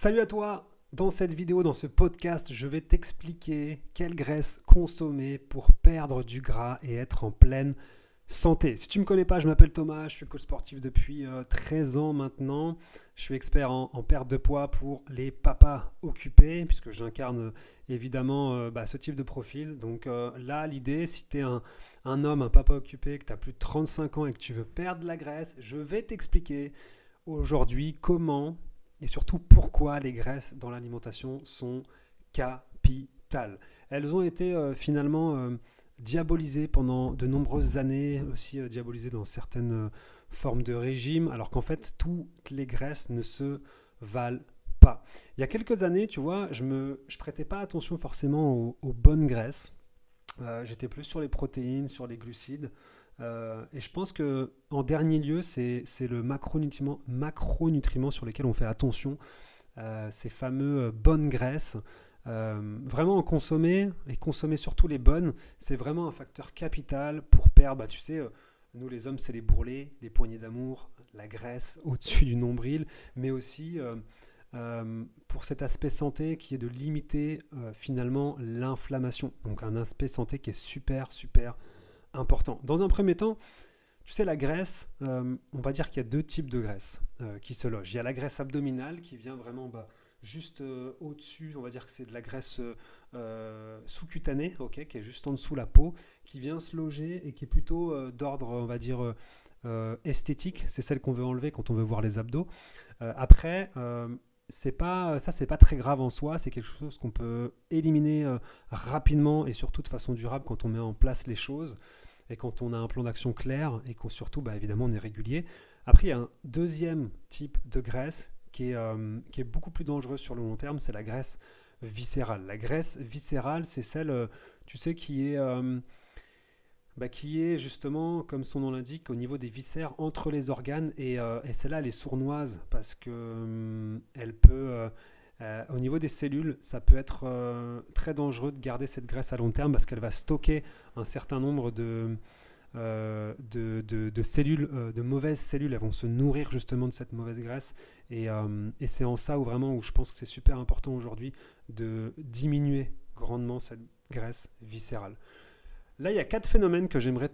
Salut à toi! Dans cette vidéo, dans ce podcast, je vais t'expliquer quelle graisse consommer pour perdre du gras et être en pleine santé. Si tu ne me connais pas, je m'appelle Thomas, je suis coach sportif depuis 13 ans maintenant. Je suis expert en perte de poids pour les papas occupés, puisque j'incarne évidemment ce type de profil. Donc là, l'idée, si tu es un homme, un papa occupé, que tu as plus de 35 ans et que tu veux perdre de la graisse, je vais t'expliquer aujourd'hui comment et surtout pourquoi les graisses dans l'alimentation sont capitales. Elles ont été finalement diabolisées pendant de nombreuses années, aussi diabolisées dans certaines formes de régime, alors qu'en fait toutes les graisses ne se valent pas. Il y a quelques années, tu vois, je prêtais pas attention forcément aux bonnes graisses. J'étais plus sur les protéines, sur les glucides. Et je pense qu'en dernier lieu, c'est le macronutriments sur lesquels on fait attention, ces fameux bonnes graisses. Vraiment en consommer, et consommer surtout les bonnes, c'est vraiment un facteur capital pour perdre. Tu sais, nous les hommes, c'est les bourrelets, les poignées d'amour, la graisse au-dessus du nombril, mais aussi pour cet aspect santé qui est de limiter finalement l'inflammation. Donc un aspect santé qui est super important. Dans un premier temps, tu sais, la graisse, on va dire qu'il y a deux types de graisse qui se logent. Il y a la graisse abdominale qui vient vraiment juste au-dessus, on va dire que c'est de la graisse sous-cutanée, okay, qui est juste en dessous la peau, qui vient se loger et qui est plutôt d'ordre, on va dire, esthétique. C'est celle qu'on veut enlever quand on veut voir les abdos. Après, c'est pas très grave en soi, c'est quelque chose qu'on peut éliminer rapidement et surtout de façon durable quand on met en place les choses et quand on a un plan d'action clair et qu'on surtout évidemment on est régulier. Après il y a un deuxième type de graisse qui est beaucoup plus dangereux sur le long terme, c'est la graisse viscérale. La graisse viscérale, c'est celle tu sais qui est justement, comme son nom l'indique, au niveau des viscères, entre les organes, et celle-là, elle est sournoise, parce que elle peut, au niveau des cellules, ça peut être très dangereux de garder cette graisse à long terme, parce qu'elle va stocker un certain nombre de cellules, de mauvaises cellules. Elles vont se nourrir justement de cette mauvaise graisse, et c'est en ça où je pense que c'est super important aujourd'hui de diminuer grandement cette graisse viscérale. Là, il y a 4 phénomènes que j'aimerais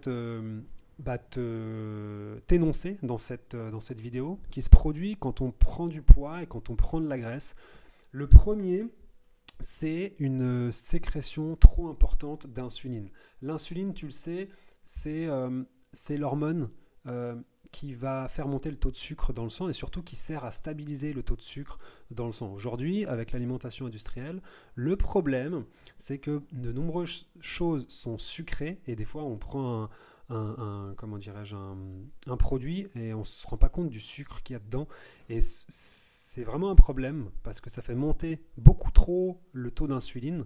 t'énoncer dans cette vidéo qui se produit quand on prend du poids et quand on prend de la graisse. Le premier, c'est une sécrétion trop importante d'insuline. L'insuline, tu le sais, c'est l'hormone qui va faire monter le taux de sucre dans le sang et surtout qui sert à stabiliser le taux de sucre dans le sang. Aujourd'hui, avec l'alimentation industrielle, le problème, c'est que de nombreuses choses sont sucrées et des fois on prend un produit et on ne se rend pas compte du sucre qu'il y a dedans. Et c'est vraiment un problème parce que ça fait monter beaucoup trop le taux d'insuline.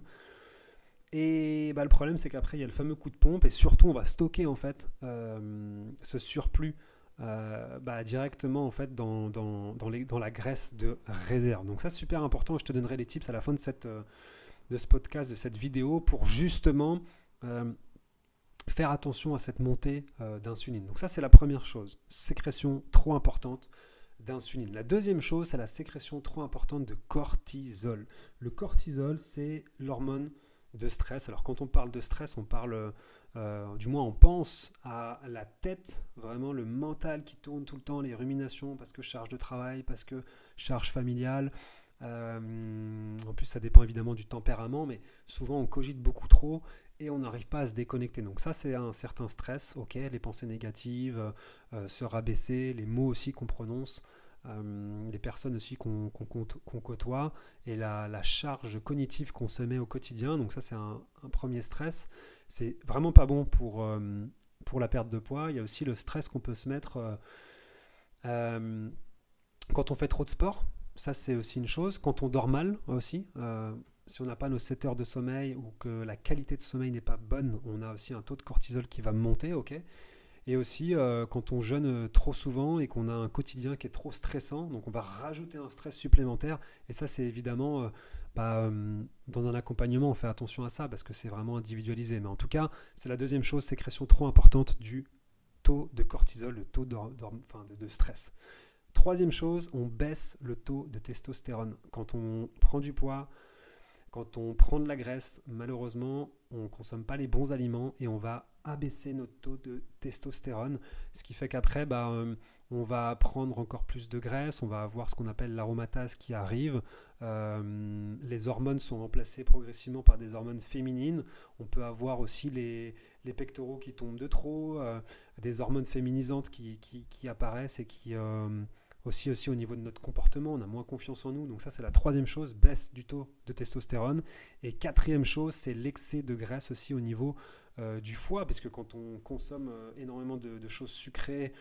Et le problème, c'est qu'après, il y a le fameux coup de pompe et surtout, on va stocker en fait ce surplus directement en fait dans la graisse de réserve. Donc ça, c'est super important. Je te donnerai les tips à la fin de ce podcast, de cette vidéo, pour justement faire attention à cette montée d'insuline. Donc ça, c'est la première chose. Sécrétion trop importante d'insuline. La deuxième chose, c'est la sécrétion trop importante de cortisol. Le cortisol, c'est l'hormone de stress. Alors quand on parle de stress, on parle, du moins on pense à la tête, vraiment le mental qui tourne tout le temps, les ruminations parce que charge de travail, parce que charge familiale. En plus ça dépend évidemment du tempérament, mais souvent on cogite beaucoup trop et on n'arrive pas à se déconnecter. Donc ça, c'est un certain stress, ok, les pensées négatives, se rabaisser, les mots aussi qu'on prononce, les personnes aussi qu'on côtoie et la charge cognitive qu'on se met au quotidien. Donc ça, c'est un premier stress. C'est vraiment pas bon pour la perte de poids. Il y a aussi le stress qu'on peut se mettre quand on fait trop de sport. Ça, c'est aussi une chose. Quand on dort mal aussi, si on n'a pas nos 7 heures de sommeil ou que la qualité de sommeil n'est pas bonne, on a aussi un taux de cortisol qui va monter, ok. Et aussi quand on jeûne trop souvent et qu'on a un quotidien qui est trop stressant, donc on va rajouter un stress supplémentaire. Et ça, c'est évidemment, dans un accompagnement, on fait attention à ça parce que c'est vraiment individualisé. Mais en tout cas, c'est la deuxième chose, sécrétion trop importante du taux de cortisol, le taux de stress. Troisième chose, on baisse le taux de testostérone. Quand on prend du poids, quand on prend de la graisse, malheureusement, on ne consomme pas les bons aliments et on va abaisser notre taux de testostérone, ce qui fait qu'après, on va prendre encore plus de graisse, on va avoir ce qu'on appelle l'aromatase qui arrive. Les hormones sont remplacées progressivement par des hormones féminines. On peut avoir aussi les pectoraux qui tombent de trop, des hormones féminisantes qui apparaissent et qui... Aussi au niveau de notre comportement, on a moins confiance en nous. Donc ça, c'est la troisième chose, baisse du taux de testostérone. Et quatrième chose, c'est l'excès de graisse aussi au niveau du foie, parce que quand on consomme énormément de choses sucrées,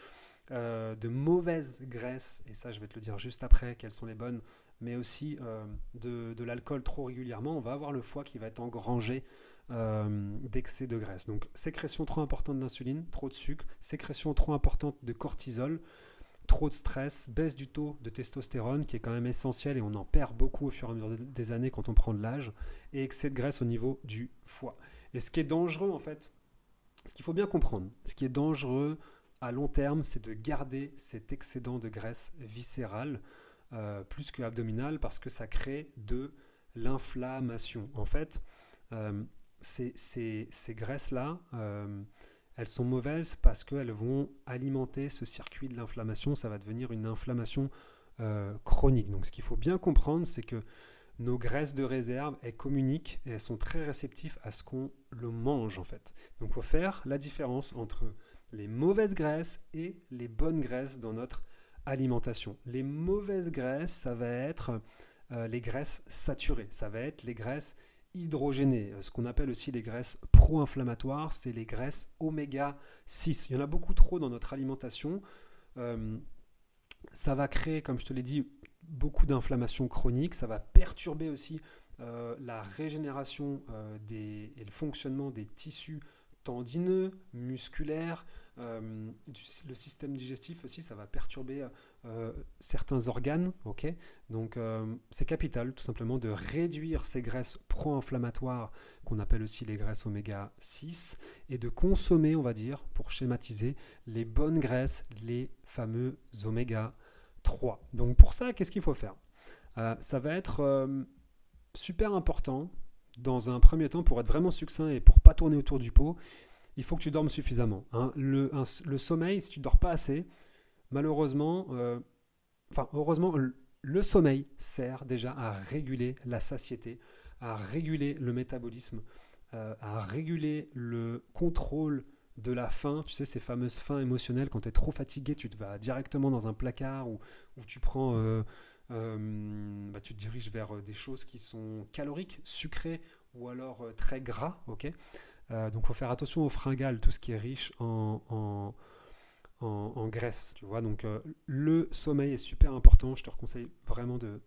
de mauvaises graisses, et ça, je vais te le dire juste après, quelles sont les bonnes, mais aussi de l'alcool trop régulièrement, on va avoir le foie qui va être engrangé d'excès de graisse. Donc sécrétion trop importante d'insuline, trop de sucre, sécrétion trop importante de cortisol, trop de stress, baisse du taux de testostérone qui est quand même essentiel et on en perd beaucoup au fur et à mesure des années quand on prend de l'âge, et excès de graisse au niveau du foie. Et ce qui est dangereux en fait, ce qu'il faut bien comprendre, ce qui est dangereux à long terme, c'est de garder cet excédent de graisse viscérale plus que abdominale, parce que ça crée de l'inflammation. En fait, ces graisses-là, elles sont mauvaises parce qu'elles vont alimenter ce circuit de l'inflammation. Ça va devenir une inflammation chronique. Donc ce qu'il faut bien comprendre, c'est que nos graisses de réserve, elles communiquent et elles sont très réceptives à ce qu'on le mange en fait. Donc il faut faire la différence entre les mauvaises graisses et les bonnes graisses dans notre alimentation. Les mauvaises graisses, ça va être les graisses saturées, ça va être les graisses hydrogénées, ce qu'on appelle aussi les graisses pro-inflammatoires, c'est les graisses oméga 6. Il y en a beaucoup trop dans notre alimentation. Ça va créer, comme je te l'ai dit, beaucoup d'inflammation chronique. Ça va perturber aussi la régénération et le fonctionnement des tissus tendineux, musculaires, le système digestif aussi, ça va perturber certains organes. Okay, donc c'est capital tout simplement de réduire ces graisses pro-inflammatoires qu'on appelle aussi les graisses oméga 6 et de consommer, on va dire, pour schématiser, les bonnes graisses, les fameux oméga 3. Donc pour ça, qu'est-ce qu'il faut faire? Ça va être super important. Dans un premier temps, pour être vraiment succinct et pour ne pas tourner autour du pot, il faut que tu dormes suffisamment. Le sommeil, si tu ne dors pas assez, malheureusement, heureusement, le sommeil sert déjà à réguler la satiété, à réguler le métabolisme, à réguler le contrôle de la faim. Tu sais, ces fameuses faims émotionnelles, quand tu es trop fatigué, tu te vas directement dans un placard où tu prends... tu te diriges vers des choses qui sont caloriques, sucrées ou alors très gras. Okay, donc il faut faire attention aux fringales, tout ce qui est riche en graisse. Tu vois, donc le sommeil est super important. Je te conseille vraiment de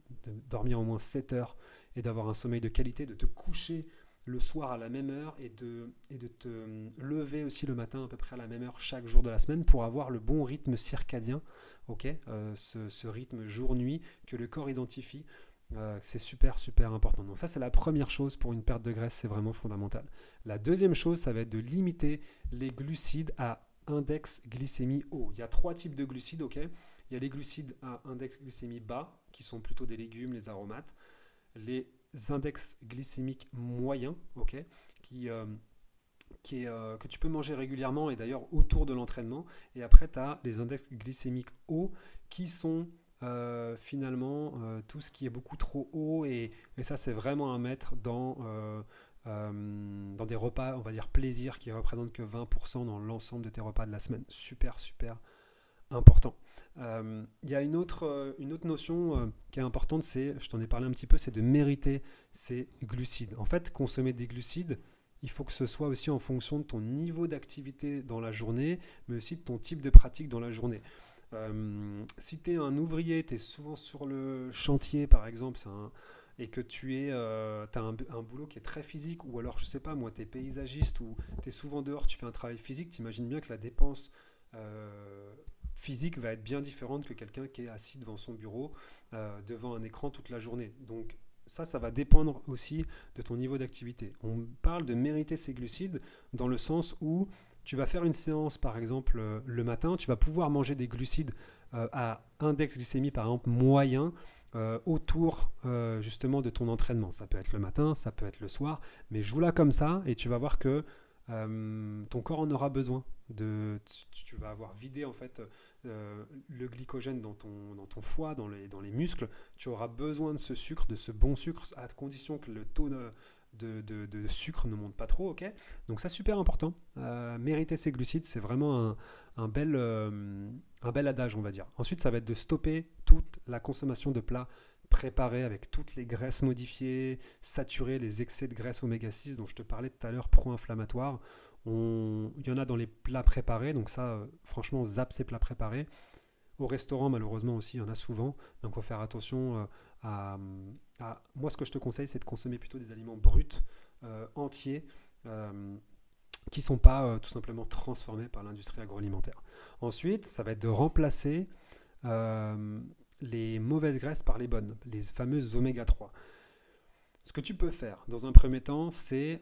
dormir au moins 7 heures et d'avoir un sommeil de qualité, de te coucher le soir à la même heure et de te lever aussi le matin à peu près à la même heure chaque jour de la semaine pour avoir le bon rythme circadien, ce rythme jour-nuit que le corps identifie, c'est super important. Donc ça, c'est la première chose pour une perte de graisse, c'est vraiment fondamental. La deuxième chose, ça va être de limiter les glucides à index glycémie haut. Il y a 3 types de glucides. Il y a les glucides à index glycémie bas, qui sont plutôt des légumes, les aromates. Les index glycémiques moyens, que tu peux manger régulièrement et d'ailleurs autour de l'entraînement. Et après, tu as les index glycémiques hauts qui sont finalement tout ce qui est beaucoup trop haut. Et ça, c'est vraiment à mettre dans des repas, on va dire plaisir, qui ne représentent que 20% dans l'ensemble de tes repas de la semaine. Super important. Il y a une autre notion qui est importante, je t'en ai parlé un petit peu, c'est de mériter ces glucides. En fait, consommer des glucides, il faut que ce soit aussi en fonction de ton niveau d'activité dans la journée, mais aussi de ton type de pratique dans la journée. Si tu es un ouvrier, tu es souvent sur le chantier par exemple, et que tu as un boulot qui est très physique, ou alors je sais pas moi, tu es paysagiste ou tu es souvent dehors, tu fais un travail physique, tu imagines bien que la dépense physique va être bien différente que quelqu'un qui est assis devant son bureau, devant un écran toute la journée. Donc ça va dépendre aussi de ton niveau d'activité. On parle de mériter ces glucides dans le sens où tu vas faire une séance par exemple le matin, tu vas pouvoir manger des glucides à index glycémie par exemple moyen autour justement de ton entraînement. Ça peut être le matin, ça peut être le soir, mais joue-la comme ça et tu vas voir que ton corps en aura besoin. Tu vas avoir vidé en fait le glycogène dans ton foie, dans les muscles. Tu auras besoin de ce sucre, de ce bon sucre, à condition que le taux de sucre ne monte pas trop. Ok, donc ça, super important. Mériter ses glucides, c'est vraiment un bel adage, on va dire. Ensuite, ça va être de stopper toute la consommation de plats préparés avec toutes les graisses modifiées, saturées, les excès de graisse oméga 6 dont je te parlais tout à l'heure, pro-inflammatoires. Il y en a dans les plats préparés, donc ça, franchement, zappe ces plats préparés. Au restaurant, malheureusement aussi, il y en a souvent, donc il faut faire attention Moi, ce que je te conseille, c'est de consommer plutôt des aliments bruts, entiers, qui ne sont pas tout simplement transformés par l'industrie agroalimentaire. Ensuite, ça va être de remplacer les mauvaises graisses par les bonnes, les fameuses oméga 3. Ce que tu peux faire dans un premier temps, c'est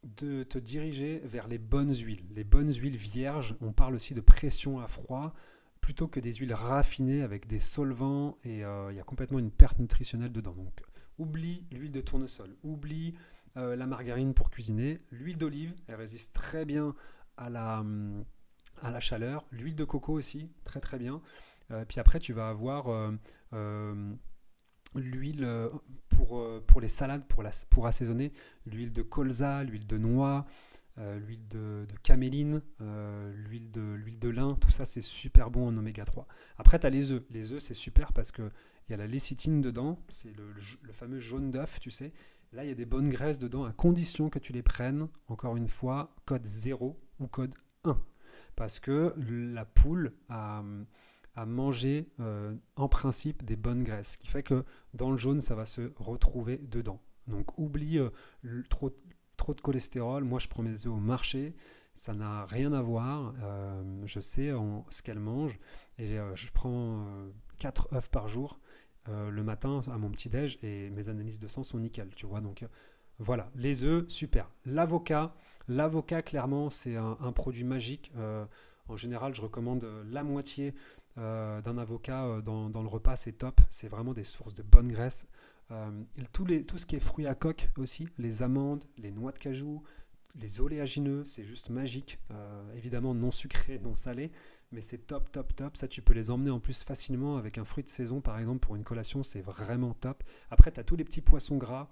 de te diriger vers les bonnes huiles vierges. On parle aussi de pression à froid, plutôt que des huiles raffinées avec des solvants, et il y a complètement une perte nutritionnelle dedans. Donc oublie l'huile de tournesol, oublie la margarine pour cuisiner. L'huile d'olive, elle résiste très bien à la chaleur. L'huile de coco aussi, très très bien. Puis après, tu vas avoir l'huile pour les salades, pour assaisonner, l'huile de colza, l'huile de noix, l'huile de caméline, l'huile de lin, tout ça c'est super bon en oméga 3. Après tu as les œufs. Les œufs c'est super parce qu'il y a la lécithine dedans, c'est le fameux jaune d'œuf, tu sais. Là il y a des bonnes graisses dedans à condition que tu les prennes, encore une fois, code 0 ou code 1. Parce que la poule a mangé en principe des bonnes graisses, ce qui fait que dans le jaune ça va se retrouver dedans. Donc oublie trop de cholestérol. Moi je prends mes œufs au marché, ça n'a rien à voir. Je sais ce qu'elles mangent et je prends 4 œufs par jour le matin à mon petit déj et mes analyses de sang sont nickel, tu vois. Donc voilà, les œufs, super. L'avocat clairement c'est un produit magique. En général je recommande la moitié d'un avocat dans le repas, c'est top. C'est vraiment des sources de bonne graisse. Tout ce qui est fruits à coque aussi, les amandes, les noix de cajou, les oléagineux, c'est juste magique. Évidemment non sucré, non salé, mais c'est top. Ça, tu peux les emmener en plus facilement avec un fruit de saison, par exemple, pour une collation, c'est vraiment top. Après, tu as tous les petits poissons gras.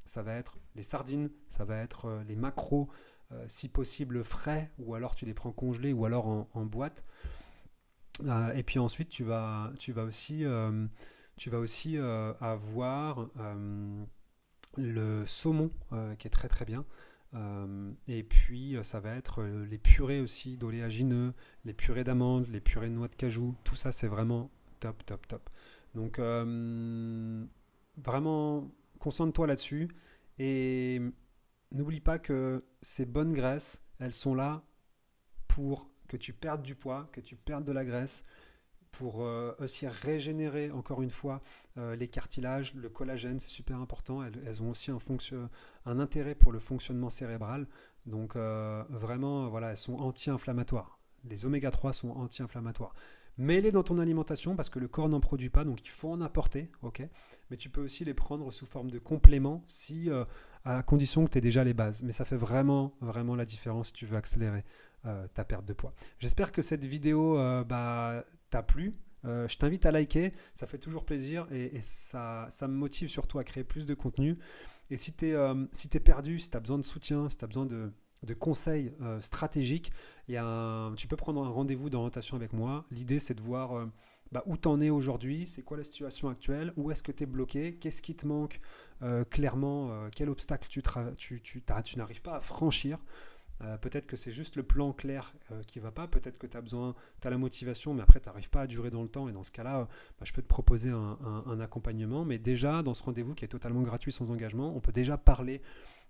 Ça va être les sardines, ça va être les maquereaux, si possible frais, ou alors tu les prends congelés, ou alors en boîte. Et puis ensuite, tu vas aussi avoir le saumon qui est très très bien. Et puis ça va être les purées aussi d'oléagineux, les purées d'amandes, les purées de noix de cajou. Tout ça, c'est vraiment top. Donc vraiment, concentre-toi là-dessus. Et n'oublie pas que ces bonnes graisses, elles sont là pour que tu perdes du poids, que tu perdes de la graisse, pour aussi régénérer encore une fois les cartilages, le collagène, c'est super important. Elles ont aussi un intérêt pour le fonctionnement cérébral. Donc vraiment, voilà, elles sont anti-inflammatoires. Les oméga 3 sont anti-inflammatoires. Mets-les dans ton alimentation parce que le corps n'en produit pas, donc il faut en apporter, ok. Mais tu peux aussi les prendre sous forme de complément à condition que tu aies déjà les bases. Mais ça fait vraiment la différence si tu veux accélérer ta perte de poids. J'espère que cette vidéo t'a plu. Je t'invite à liker, ça fait toujours plaisir et ça me motive surtout à créer plus de contenu. Et si tu es perdu, si tu as besoin de soutien, si tu as besoin de conseils stratégiques, tu peux prendre un rendez-vous d'orientation avec moi. L'idée, c'est de voir où tu en es aujourd'hui, c'est quoi la situation actuelle, où est-ce que tu es bloqué, qu'est-ce qui te manque clairement, quel obstacle tu n'arrives pas à franchir. Peut-être que c'est juste le plan clair qui ne va pas, peut-être que tu as la motivation, mais après tu n'arrives pas à durer dans le temps, et dans ce cas-là, je peux te proposer un accompagnement. Mais déjà, dans ce rendez-vous qui est totalement gratuit, sans engagement, on peut déjà parler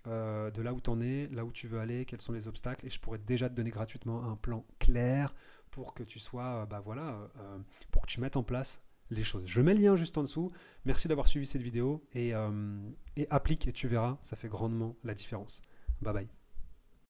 de là où tu en es, là où tu veux aller, quels sont les obstacles, et je pourrais déjà te donner gratuitement un plan clair pour que tu sois, pour que tu mettes en place les choses. Je mets le lien juste en dessous. Merci d'avoir suivi cette vidéo et applique et tu verras, ça fait grandement la différence. Bye bye.